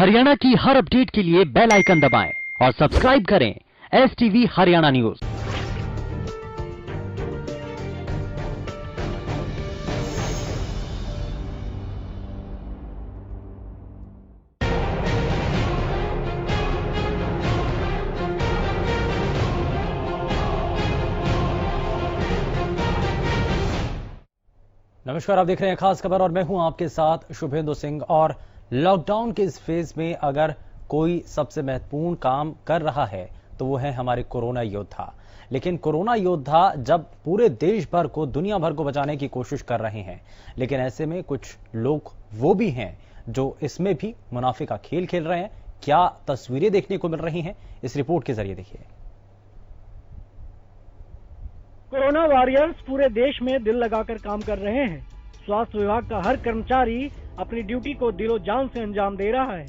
हरियाणा की हर अपडेट के लिए बेल आइकन दबाएं और सब्सक्राइब करें STV हरियाणा न्यूज। नमस्कार, आप देख रहे हैं खास खबर और मैं हूं आपके साथ शुभेंदु सिंह। और लॉकडाउन के इस फेज में अगर कोई सबसे महत्वपूर्ण काम कर रहा है तो वो है हमारे कोरोना योद्धा। लेकिन कोरोना योद्धा जब पूरे देश भर को, दुनिया भर को बचाने की कोशिश कर रहे हैं, लेकिन ऐसे में कुछ लोग वो भी हैं जो इसमें भी मुनाफे का खेल खेल रहे हैं। क्या तस्वीरें देखने को मिल रही हैं, इस रिपोर्ट के जरिए देखिए। कोरोना वॉरियर्स पूरे देश में दिल लगाकर काम कर रहे हैं। स्वास्थ्य विभाग का हर कर्मचारी अपनी ड्यूटी को दिलो जान से अंजाम दे रहा है।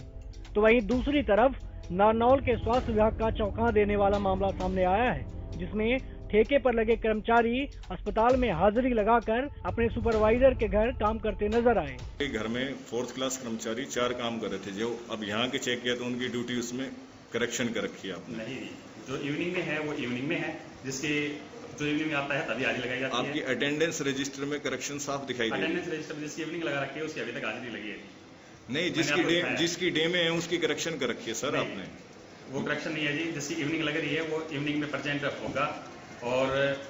तो वहीं दूसरी तरफ नारनौल के स्वास्थ्य विभाग का चौंका देने वाला मामला सामने आया है, जिसमें ठेके पर लगे कर्मचारी अस्पताल में हाजिरी लगाकर अपने सुपरवाइजर के घर काम करते नजर आए। घर में 4th क्लास कर्मचारी 4 काम कर रहे थे, जो अब यहाँ के चेक किया तो उनकी ड्यूटी उसमें करेक्शन कर रखी है आपने। नहीं, जो इवनिंग में है वो इवनिंग में है, जिसकी जो इवनिंग में आता है तभी हाजिरी लगाई जाती है। आपकी अटेंडेंस रजिस्टर में करेक्शन साफ दिखाई दे रही है। अटेंडेंस रजिस्टर में जिसकी इवनिंग लगा रखी है उसकी अभी तक हाजिरी लगी है नहीं। जिसकी डे में है उसकी करेक्शन कर रखी है सर आपने। वो करेक्शन नहीं है जी, जिसकी इवनिंग लग रही है वो इवनिंग में प्रेजेंट होगा और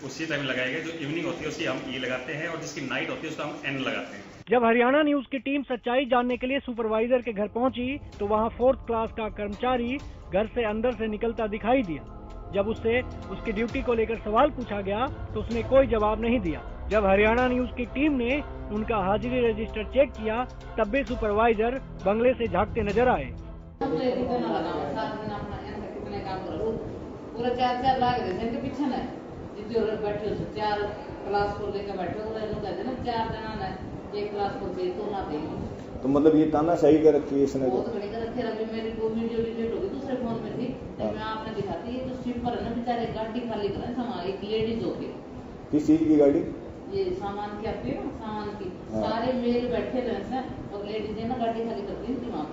उसी टाइम लगाएगा। जो इवनिंग होती है उसकी हम ई लगाते हैं और जिसकी नाइट होती है उसका हम एन लगाते हैं। जब हरियाणा न्यूज की टीम सच्चाई जानने के लिए सुपरवाइजर के घर पहुंची तो वहां 4th क्लास का कर्मचारी घर से अंदर से निकलता दिखाई दिया। जब उससे उसकी ड्यूटी को लेकर सवाल पूछा गया तो उसने कोई जवाब नहीं दिया। जब हरियाणा न्यूज की टीम ने उनका हाजिरी रजिस्टर चेक किया तब भी सुपरवाइजर बंगले से झांकते नजर आए। पूरा 4 लाख पीछे न बैठे 4 क्लास को लेकर बैठे कहते ना 4 जना 1 क्लास को दे तो ना दे। तो मतलब ये तानाशाही कर रखी है इसने। बहुत बड़ी कर रखी है। अभी मेरी वो वीडियो डिलीट होगी, दूसरे फोन में थी, मैं आपने दिखाती है। तो स्वीपर है ना बेचारे, गाड़ी खाली करें सामान, एक लेडीज होके। किस चीज की गाड़ी? ये सामान की आती है ना, सामान की। सारे मेल बैठे रहे हैं और लेडीज है ना गाड़ी खाली करती थी वहाँ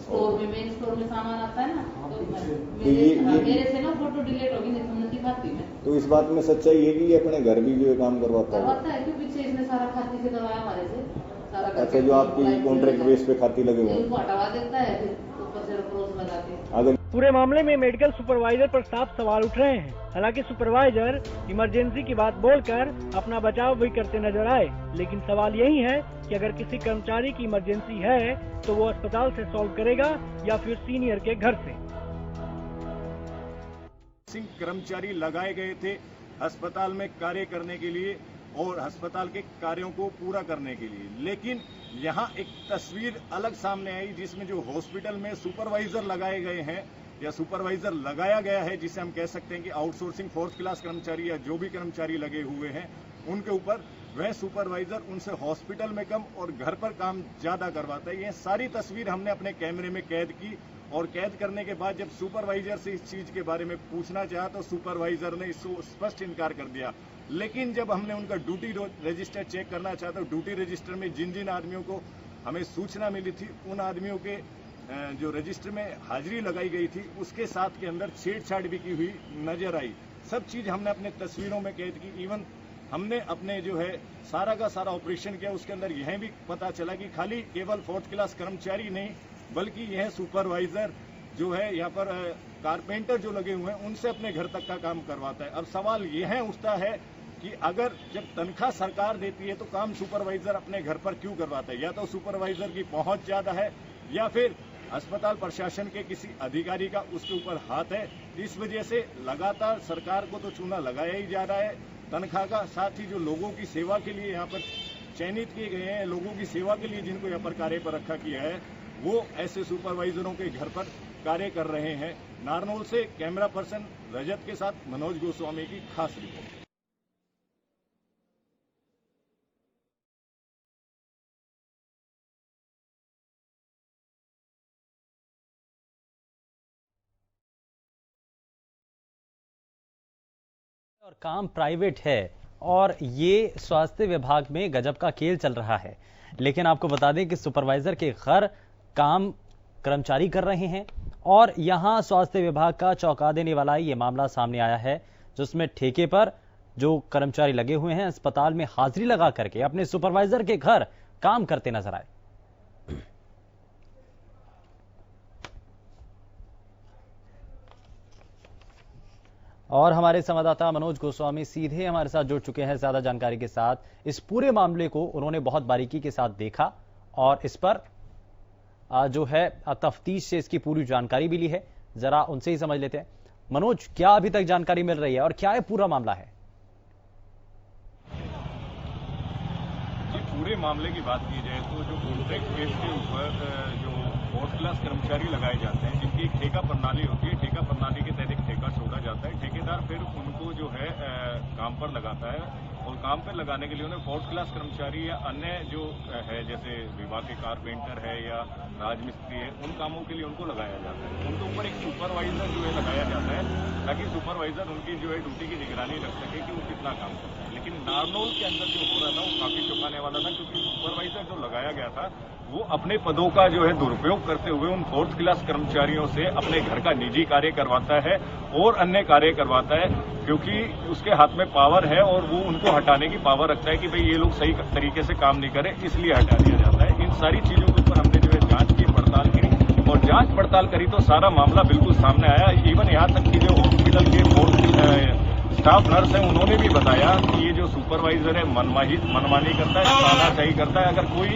स्टोर में। मेन स्टोर में सामान आता है ना, तो मेरे से ना फोटो डिलीट होगी, नहीं तुमने दिखाती मैं। तो इस बात में सच्चाई है कि ये अपने घर भी जो काम करवाता है, क्यों पीछे इसने सारा खाती से दबाया हमारे से। अच्छा, जो आपकी कॉन्ट्रैक्ट बेस पे खाती लगे हुए हटवा देता है, फिर ऊपर से रोज लगाते। अगर पूरे मामले में मेडिकल सुपरवाइजर पर साफ सवाल उठ रहे हैं। हालांकि सुपरवाइजर इमरजेंसी की बात बोलकर अपना बचाव भी करते नजर आए, लेकिन सवाल यही है कि अगर किसी कर्मचारी की इमरजेंसी है तो वो अस्पताल से सॉल्व करेगा या फिर सीनियर के घर से। कर्मचारी लगाए गए थे अस्पताल में कार्य करने के लिए और अस्पताल के कार्यों को पूरा करने के लिए, लेकिन यहाँ एक तस्वीर अलग सामने आई जिसमें जो हॉस्पिटल में सुपरवाइजर लगाए गए हैं या सुपरवाइजर लगाया गया है, जिसे हम कह सकते हैं कि आउटसोर्सिंग 4th क्लास कर्मचारी या जो भी कर्मचारी लगे हुए हैं उनके ऊपर वह सुपरवाइजर उनसे हॉस्पिटल में कम और घर पर काम ज्यादा करवाता है। ये सारी तस्वीर हमने अपने कैमरे में कैद की और कैद करने के बाद जब सुपरवाइजर से इस चीज के बारे में पूछना चाहा तो सुपरवाइजर ने इसको स्पष्ट इनकार कर दिया। लेकिन जब हमने उनका ड्यूटी रजिस्टर चेक करना चाहा तो ड्यूटी रजिस्टर में जिन जिन आदमियों को हमें सूचना मिली थी उन आदमियों के जो रजिस्टर में हाजिरी लगाई गई थी उसके साथ के अंदर छेड़छाड़ भी की हुई नजर आई। सब चीज हमने अपने तस्वीरों में कैद की। इवन हमने अपने जो है सारा का सारा ऑपरेशन किया, उसके अंदर यह भी पता चला कि खाली केवल 4th क्लास कर्मचारी नहीं बल्कि यह सुपरवाइजर जो है यहाँ पर कारपेंटर जो लगे हुए हैं उनसे अपने घर तक का काम करवाता है। अब सवाल यह उठता है कि अगर जब तनख्वाह सरकार देती है तो काम सुपरवाइजर अपने घर पर क्यों करवाता है? या तो सुपरवाइजर की पहुंच ज्यादा है या फिर अस्पताल प्रशासन के किसी अधिकारी का उसके ऊपर हाथ है। इस वजह से लगातार सरकार को तो चूना लगाया ही जा रहा है तनख्वाह का, साथ ही जो लोगों की सेवा के लिए यहाँ पर चयनित किए गए हैं, लोगों की सेवा के लिए जिनको यहाँ पर कार्य पर रखा किया है, वो ऐसे सुपरवाइजरों के घर पर कार्य कर रहे हैं। नारनौल से कैमरा पर्सन रजत के साथ मनोज गोस्वामी की खास रिपोर्ट। और काम प्राइवेट है और ये स्वास्थ्य विभाग में गजब का खेल चल रहा है। लेकिन आपको बता दें कि सुपरवाइजर के घर काम कर्मचारी कर रहे हैं। और यहां स्वास्थ्य विभाग का चौंका देने वाला ये मामला सामने आया है, जिसमें ठेके पर जो कर्मचारी लगे हुए हैं अस्पताल में हाजिरी लगा करके अपने सुपरवाइजर के घर काम करते नजर आए। और हमारे संवाददाता मनोज गोस्वामी सीधे हमारे साथ जुड़ चुके हैं ज्यादा जानकारी के साथ। इस पूरे मामले को उन्होंने बहुत बारीकी के साथ देखा और इस पर जो है तफ्तीश से इसकी पूरी जानकारी भी ली है। जरा उनसे ही समझ लेते हैं। मनोज, क्या अभी तक जानकारी मिल रही है और क्या ये पूरा मामला है? पूरे मामले की बात की जाए तो जो कॉन्ट्रैक्ट बेस के ऊपर जो फोर्थ क्लास कर्मचारी लगाए जाते हैं, जिनकी एक ठेका प्रणाली होती है, ठेका प्रणाली के तहत एक ठेका छोड़ा जाता है, ठेकेदार फिर उनको जो है काम पर लगाता है और काम पर लगाने के लिए उन्हें फोर्थ क्लास कर्मचारी या अन्य जो है जैसे विभाग के कारपेंटर है या राजमिस्त्री है, उन कामों के लिए उनको लगाया जाता है। उनके ऊपर एक सुपरवाइजर जो है लगाया जाता है ताकि सुपरवाइजर उनकी जो है ड्यूटी की निगरानी रख सके कि वो कितना काम करता है। लेकिन नारनौल के अंदर जो हो रहा था वो काफी चौंकाने वाला था, क्योंकि सुपरवाइजर जो लगाया गया था वो अपने पदों का जो है दुरुपयोग करते हुए उन फोर्थ क्लास कर्मचारियों से अपने घर का निजी कार्य करवाता है और अन्य कार्य करवाता है, क्योंकि उसके हाथ में पावर है और वो उनको हटाने की पावर रखता है कि भाई ये लोग सही तरीके से काम नहीं करें, इसलिए हटा दिया जाता है। इन सारी चीजों के ऊपर हमने जो है जांच की, पड़ताल की और जांच पड़ताल करी तो सारा मामला बिल्कुल सामने आया। इवन यहाँ तक कि जो हॉस्पिटल के स्टाफ नर्स है उन्होंने भी बताया कि ये जो सुपरवाइजर है मनमानी करता है, तानाशाही करता है। अगर कोई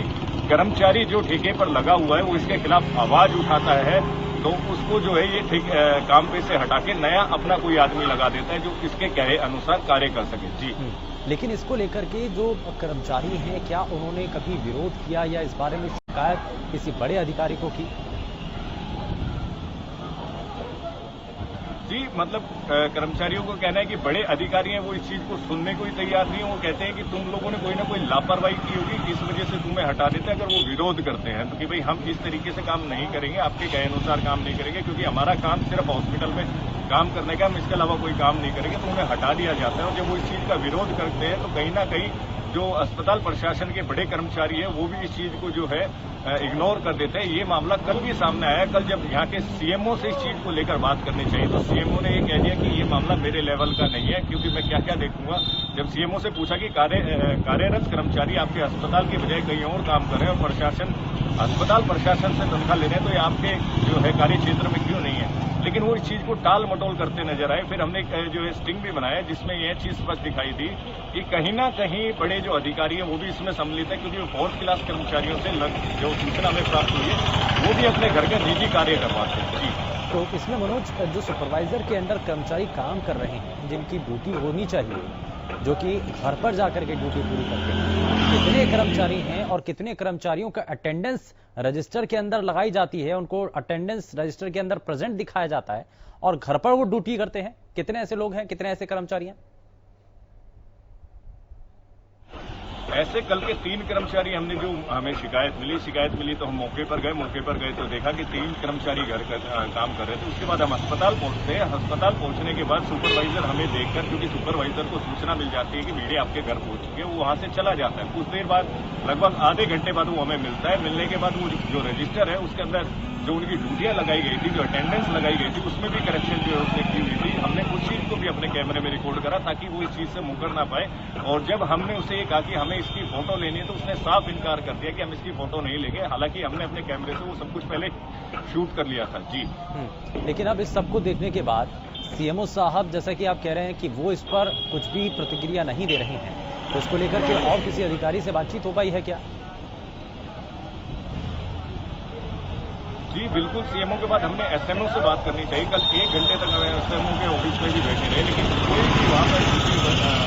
कर्मचारी जो ठेके पर लगा हुआ है वो इसके खिलाफ आवाज उठाता है तो उसको जो है ये काम पे से हटा के नया अपना कोई आदमी लगा देता है जो इसके कहे अनुसार कार्य कर सके। जी, लेकिन इसको लेकर के जो कर्मचारी हैं, क्या उन्होंने कभी विरोध किया या इस बारे में शिकायत किसी बड़े अधिकारी को की? जी, मतलब कर्मचारियों को कहना है कि बड़े अधिकारी हैं वो इस चीज को सुनने को ही तैयार नहीं है। वो कहते हैं कि तुम लोगों ने कोई ना कोई लापरवाही की होगी, इस वजह से तुम्हें हटा देते हैं। अगर वो विरोध करते हैं तो कि भाई हम इस तरीके से काम नहीं करेंगे, आपके कहे अनुसार काम नहीं करेंगे, क्योंकि हमारा काम सिर्फ हॉस्पिटल में काम करने का, हम इसके अलावा कोई काम नहीं करेंगे, तो उन्हें हटा दिया जाता है। और जब वो इस चीज का विरोध करते हैं तो कहीं ना कहीं जो अस्पताल प्रशासन के बड़े कर्मचारी हैं वो भी इस चीज को जो है इग्नोर कर देते हैं। ये मामला कल भी सामने आया। कल जब यहाँ के सीएमओ से इस चीज को लेकर बात करनी चाहिए तो सीएमओ ने ये कह दिया कि ये मामला मेरे लेवल का नहीं है, क्योंकि मैं क्या क्या देखूंगा। जब सीएमओ से पूछा कि कार्यरत कर्मचारी आपके अस्पताल के बजाय कहीं और काम कर रहे हैं और प्रशासन अस्पताल प्रशासन से तनख्वाह ले रहे हैं, तो ये आपके जो है कार्य क्षेत्र में क्यों नहीं है? लेकिन वो इस चीज को टाल मटोल करते नजर आए। फिर हमने जो है स्टिंग भी बनाया जिसमें यह चीज स्पष्ट दिखाई दी कि कहीं ना कहीं बड़े जो अधिकारी हैं वो भी इसमें सम्मिलित है, क्योंकि वो फोर्थ क्लास कर्मचारियों से जो सूचना हमें प्राप्त हुई है वो भी अपने घर के निजी कार्य करवाते हैं। जी, तो इसमें मनोज, जो सुपरवाइजर के अंडर कर्मचारी काम कर रहे हैं, जिनकी ड्यूटी होनी चाहिए, जो कि घर पर जाकर के ड्यूटी पूरी करते हैं, कितने कर्मचारी हैं और कितने कर्मचारियों का अटेंडेंस रजिस्टर के अंदर लगाई जाती है, उनको अटेंडेंस रजिस्टर के अंदर प्रेजेंट दिखाया जाता है और घर पर वो ड्यूटी करते हैं? कितने ऐसे लोग हैं, कितने ऐसे कर्मचारी हैं? ऐसे कल के 3 कर्मचारी हमने जो हमें शिकायत मिली तो हम मौके पर गए तो देखा कि 3 कर्मचारी घर का काम कर रहे थे। उसके बाद हम अस्पताल पहुंचते हैं। अस्पताल पहुंचने के बाद सुपरवाइजर हमें देखकर, क्योंकि सुपरवाइजर को सूचना मिल जाती है कि मीडिया आपके घर पहुंच चुकी है, वो वहां से चला जाता है। कुछ देर बाद, लगभग आधे घंटे बाद वो हमें मिलता है। मिलने के बाद वो जो रजिस्टर है उसके अंदर जो उनकी ड्यूटियां लगाई गई थी, जो अटेंडेंस लगाई गई थी, उसमें भी करेक्शन जो है उसने की हुई थी। हमने उस चीज को भी अपने कैमरे में रिकॉर्ड करा ताकि वो इस चीज से मुकर ना पाए। और जब हमने उसे ये कहा कि हमें इसकी फोटो लेनी है तो उसने साफ इनकार कर दिया कि हम इसकी फोटो नहीं लेंगे। हालांकि हमने अपने कैमरे से वो सब कुछ पहले शूट कर लिया था। जी, लेकिन अब इस सबको देखने के बाद सीएमओ साहब, जैसा कि आप कह रहे हैं कि वो इस पर कुछ भी प्रतिक्रिया नहीं दे रहे हैं, तो इसको लेकर के और किसी अधिकारी से बातचीत हो पाई है क्या? जी, बिल्कुल। सीएमओ के बाद हमने एसएमओ से बात करनी चाहिए। कल 1 घंटे तक हमें एसएमओ के ऑफिस में भी बैठे रहे, लेकिन कोई भी वहां पर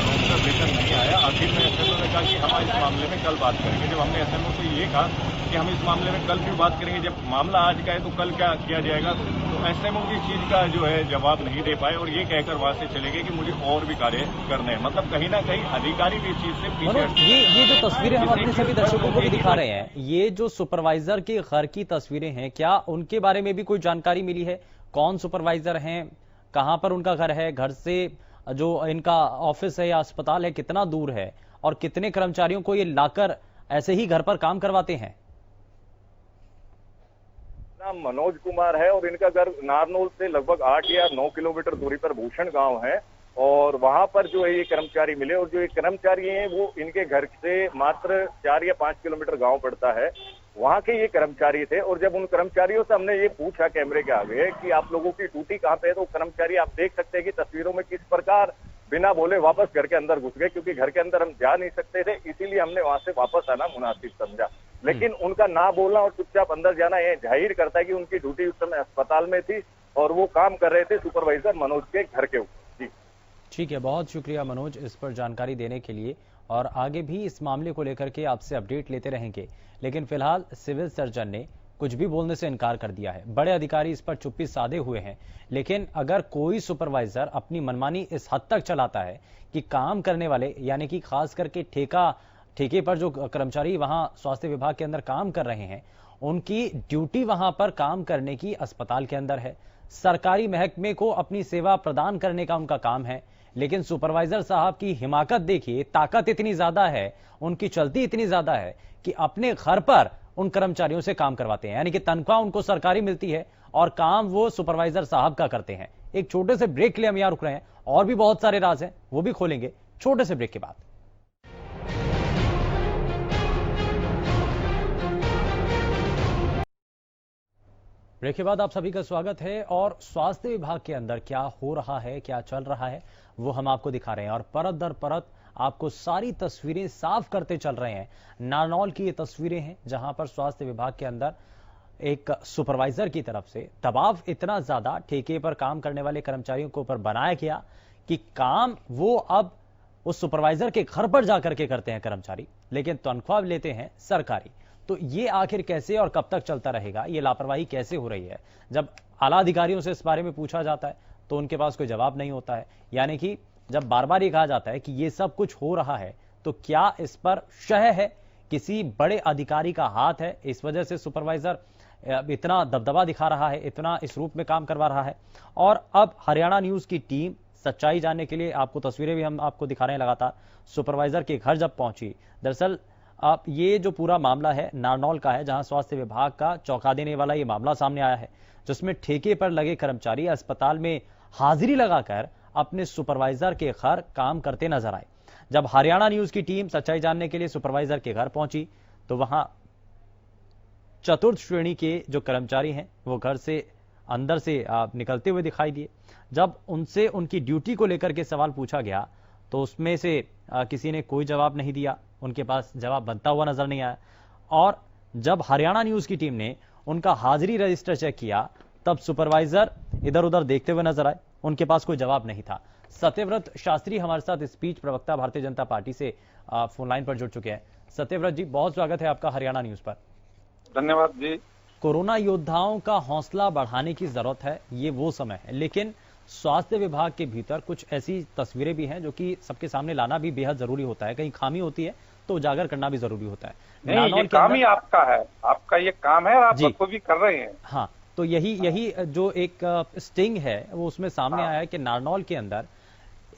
ऑफिसर लेकर नहीं आया। आखिर में एसएमओ ने कहा कि हम इस मामले में कल बात करेंगे। जब हमने एसएमओ से ये कहा कि हम इस मामले में कल क्यों बात करेंगे, जब मामला आज का है तो कल क्या किया जाएगा, तो एसएमओ की चीज का जो है जवाब नहीं दे पाए और ये कहकर वहां से चले गए कि मुझे और भी कार्य करने हैं। मतलब कहीं ना कहीं अधिकारी भी इस चीज से पीछे। ये जो तस्वीरें हम अपने सभी दर्शकों को भी दिखा रहे हैं, ये जो सुपरवाइजर के घर की तस्वीरें हैं, क्या उनके बारे में भी कोई जानकारी मिली है? कौन सुपरवाइजर हैं, कहां पर उनका घर है, घर से जो इनका ऑफिस है या अस्पताल है कितना दूर है, और कितने कर्मचारियों को ये लाकर ऐसे ही घर पर काम करवाते हैं? नाम मनोज कुमार है और इनका घर नारनौल से लगभग 8 या 9 किलोमीटर दूरी पर भूषण गांव है। और वहां पर जो है ये कर्मचारी मिले और जो ये कर्मचारी हैं वो इनके घर से मात्र 4 या 5 किलोमीटर गांव पड़ता है, वहां के ये कर्मचारी थे। और जब उन कर्मचारियों से हमने ये पूछा कैमरे के आगे कि आप लोगों की ड्यूटी कहाँ पे है, तो कर्मचारी आप देख सकते हैं कि तस्वीरों में किस प्रकार बिना बोले वापस घर के अंदर घुस गए, क्योंकि घर के अंदर हम जा नहीं सकते थे, इसीलिए हमने वहां से वापस आना मुनासिब समझा। लेकिन उनका ना बोलना और चुपचाप अंदर जाना ये जाहिर करता है कि उनकी ड्यूटी उस समय अस्पताल में थी और वो काम कर रहे थे सुपरवाइजर मनोज के घर के ऊपर। जी ठीक है, बहुत शुक्रिया मनोज इस पर जानकारी देने के लिए, और आगे भी इस मामले को लेकर के आपसे अपडेट लेते रहेंगे। लेकिन फिलहाल सिविल सर्जन ने कुछ भी बोलने से इनकार कर दिया है। बड़े अधिकारी इस पर चुप्पी साधे हुए हैं। लेकिन अगर कोई सुपरवाइजर अपनी मनमानी इस हद तक चलाता है कि काम करने वाले, यानी कि खास करके ठेके पर जो कर्मचारी वहां स्वास्थ्य विभाग के अंदर काम कर रहे हैं, उनकी ड्यूटी वहां पर काम करने की अस्पताल के अंदर है, सरकारी महकमे को अपनी सेवा प्रदान करने का उनका काम है, लेकिन सुपरवाइजर साहब की हिमाकत देखिए, ताकत इतनी ज्यादा है, उनकी चलती इतनी ज्यादा है कि अपने घर पर उन कर्मचारियों से काम करवाते हैं। यानी कि तनख्वाह उनको सरकारी मिलती है और काम वो सुपरवाइजर साहब का करते हैं। एक छोटे से ब्रेक के लिए हम यहां रुक रहे हैं, और भी बहुत सारे राज हैं, वो भी खोलेंगे छोटे से ब्रेक के बाद। ब्रेक के बाद आप सभी का स्वागत है। और स्वास्थ्य विभाग के अंदर क्या हो रहा है, क्या चल रहा है, वो हम आपको दिखा रहे हैं और परत दर परत आपको सारी तस्वीरें साफ करते चल रहे हैं। नारनौल की ये तस्वीरें हैं जहां पर स्वास्थ्य विभाग के अंदर एक सुपरवाइजर की तरफ से दबाव इतना ज्यादा ठेके पर काम करने वाले कर्मचारियों के ऊपर बनाया गया कि काम वो अब उस सुपरवाइजर के घर पर जाकर के करते हैं कर्मचारी, लेकिन तनख्वाह लेते हैं सरकारी। तो ये आखिर कैसे और कब तक चलता रहेगा, ये लापरवाही कैसे हो रही है? जब आला अधिकारियों से इस बारे में पूछा जाता है तो उनके पास कोई जवाब नहीं होता है। यानी कि जब बार बार ये कहा जाता है कि ये सब कुछ हो रहा है, तो क्या इस पर शय है, किसी बड़े अधिकारी का हाथ है, इस वजह से सुपरवाइजर इतना दबदबा दिखा रहा है, इतना इस रूप में काम करवा रहा है? और अब हरियाणा न्यूज की टीम सच्चाई जानने के लिए, आपको तस्वीरें भी हम आपको दिखा रहे हैं लगातार, सुपरवाइजर के घर जब पहुंची। दरअसल अब ये जो पूरा मामला है नारनौल का है, जहां स्वास्थ्य विभाग का चौंका देने वाला ये मामला सामने आया है, जिसमें ठेके पर लगे कर्मचारी अस्पताल में हाजिरी लगाकर अपने सुपरवाइजर के घर काम करते नजर आए। जब हरियाणा न्यूज की टीम सच्चाई जानने के लिए सुपरवाइजर के घर पहुंची तो वहां चतुर्थ श्रेणी के जो कर्मचारी हैं वो घर से अंदर से निकलते हुए दिखाई दिए। जब उनसे उनकी ड्यूटी को लेकर के सवाल पूछा गया तो उसमें से किसी ने कोई जवाब नहीं दिया, उनके पास जवाब बनता हुआ नजर नहीं आया। और जब हरियाणा न्यूज की टीम ने उनका हाजिरी रजिस्टर चेक किया तब सुपरवाइजर इधर उधर देखते हुए नजर आए, उनके पास कोई जवाब नहीं था। सत्यव्रत शास्त्री हमारे साथ स्पीच प्रवक्ता भारतीय जनता पार्टी से फोन लाइन पर जुड़ चुके हैं। सत्यव्रत जी, बहुत स्वागत है आपका हरियाणा न्यूज पर। धन्यवाद जी। कोरोना योद्धाओं का हौसला बढ़ाने की जरूरत है, ये वो समय है, लेकिन स्वास्थ्य विभाग के भीतर कुछ ऐसी तस्वीरें भी हैं जो कि सबके सामने लाना भी बेहद जरूरी होता है। कहीं खामी होती है तो उजागर करना भी जरूरी होता है। नहीं, ये काम ही आपका है, आपका ये काम है और आप सबको भी कर रहे हैं। हाँ, तो यही जो एक स्टिंग है वो उसमें सामने आया है कि नारनौल के अंदर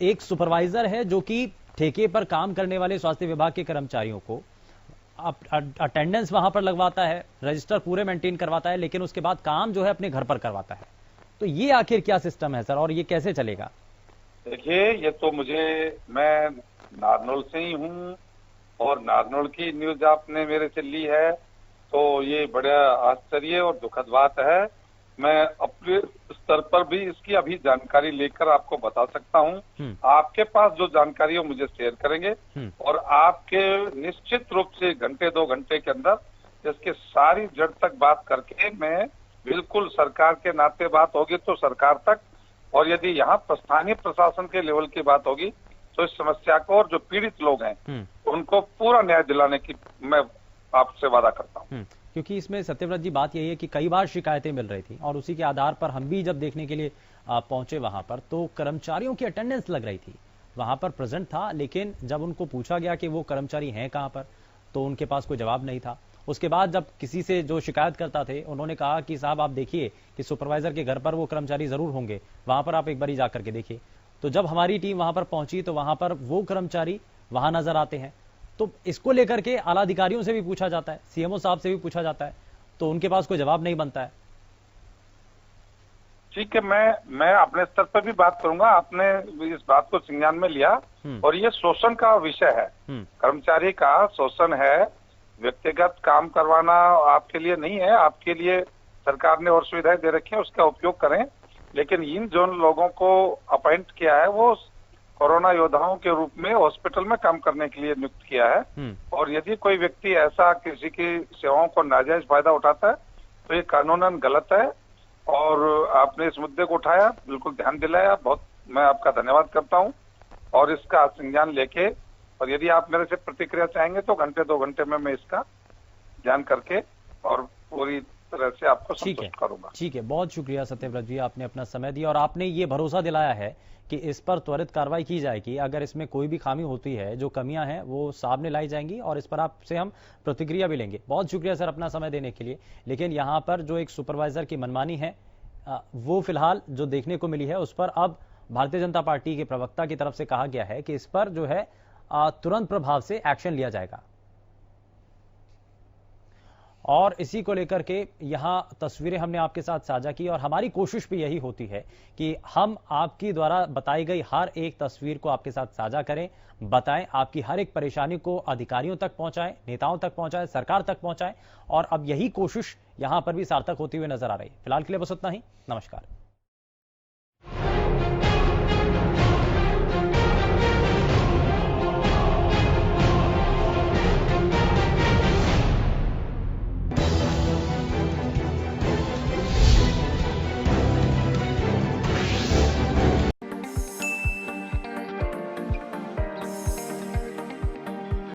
एक सुपरवाइजर है जो कि ठेके पर काम करने वाले स्वास्थ्य विभाग के कर्मचारियों को अटेंडेंस वहां पर लगवाता है, रजिस्टर पूरे मेंटेन करवाता है, लेकिन उसके बाद काम जो है अपने घर पर करवाता है। तो ये आखिर क्या सिस्टम है सर, और ये कैसे चलेगा? देखिए, ये तो मैं नारनौल से ही हूँ और नारनौल की न्यूज आपने मेरे से ली है, तो ये बड़ा आश्चर्य और दुखद बात है। मैं अपने स्तर पर भी इसकी अभी जानकारी लेकर आपको बता सकता हूँ। आपके पास जो जानकारी है मुझे शेयर करेंगे और आपके निश्चित रूप से घंटे 2 घंटे के अंदर इसके सारी जड़ तक बात करके मैं बिल्कुल सरकार के नाते बात होगी तो सरकार तक, और यदि यहाँ स्थानीय प्रशासन के लेवल की बात होगी तो इस समस्या को और जो पीड़ित लोग हैं उनको पूरा न्याय दिलाने की मैं आपसे वादा करता हूँ। क्योंकि इसमें सत्यव्रत जी बात यही है कि कई बार शिकायतें मिल रही थी और उसी के आधार पर हम भी जब देखने के लिए पहुंचे वहां पर तो कर्मचारियों की अटेंडेंस लग रही थी, वहां पर प्रेजेंट था, लेकिन जब उनको पूछा गया कि वो कर्मचारी हैं कहां पर तो उनके पास कोई जवाब नहीं था। उसके बाद जब किसी से जो शिकायत करता थे उन्होंने कहा कि साहब आप देखिए कि सुपरवाइजर के घर पर वो कर्मचारी जरूर होंगे, वहां पर आप एक बार जाकर के देखिए। तो जब हमारी टीम वहां पर पहुंची तो वहां पर वो कर्मचारी वहां नजर आते हैं। तो इसको लेकर के आला अधिकारियों से भी पूछा जाता है, सीएमओ साहब से भी पूछा जाता है, तो उनके पास कोई जवाब नहीं बनता है। ठीक है, मैं अपने स्तर पर भी बात करूंगा। आपने इस बात को संज्ञान में लिया और ये शोषण का विषय है, कर्मचारी का शोषण है। व्यक्तिगत काम करवाना आपके लिए नहीं है, आपके लिए सरकार ने और सुविधाएं दे रखी है, उसका उपयोग करें। लेकिन इन जो लोगों को अपॉइंट किया है वो कोरोना योद्धाओं के रूप में हॉस्पिटल में काम करने के लिए नियुक्त किया है। और यदि कोई व्यक्ति ऐसा किसी की सेवाओं को नाजायज फायदा उठाता है तो ये कानूनन गलत है। और आपने इस मुद्दे को उठाया, बिल्कुल ध्यान दिलाया, बहुत मैं आपका धन्यवाद करता हूं। और इसका संज्ञान लेके, और यदि आप मेरे से प्रतिक्रिया चाहेंगे तो घंटे 2 घंटे में मैं इसका ध्यान करके और पूरी तरह से आपको संतुष्ट करूंगा। ठीक है, बहुत शुक्रिया सत्यव्रत जी, आपने अपना समय दिया और आपने ये भरोसा दिलाया है कि इस पर त्वरित कार्रवाई की जाएगी। अगर इसमें कोई भी खामी होती है, जो कमियां हैं वो सामने लाई जाएंगी और इस पर आपसे हम प्रतिक्रिया भी लेंगे। बहुत शुक्रिया सर अपना समय देने के लिए। लेकिन यहाँ पर जो एक सुपरवाइजर की मनमानी है वो फिलहाल जो देखने को मिली है, उस पर अब भारतीय जनता पार्टी के प्रवक्ता की तरफ से कहा गया है कि इस पर जो है तुरंत प्रभाव से एक्शन लिया जाएगा। और इसी को लेकर के यहां तस्वीरें हमने आपके साथ साझा की और हमारी कोशिश भी यही होती है कि हम आपकी द्वारा बताई गई हर एक तस्वीर को आपके साथ साझा करें, बताएं, आपकी हर एक परेशानी को अधिकारियों तक पहुंचाएं, नेताओं तक पहुंचाएं, सरकार तक पहुंचाएं। और अब यही कोशिश यहां पर भी सार्थक होती हुई नजर आ रही है। फिलहाल के लिए बस उतना ही। नमस्कार।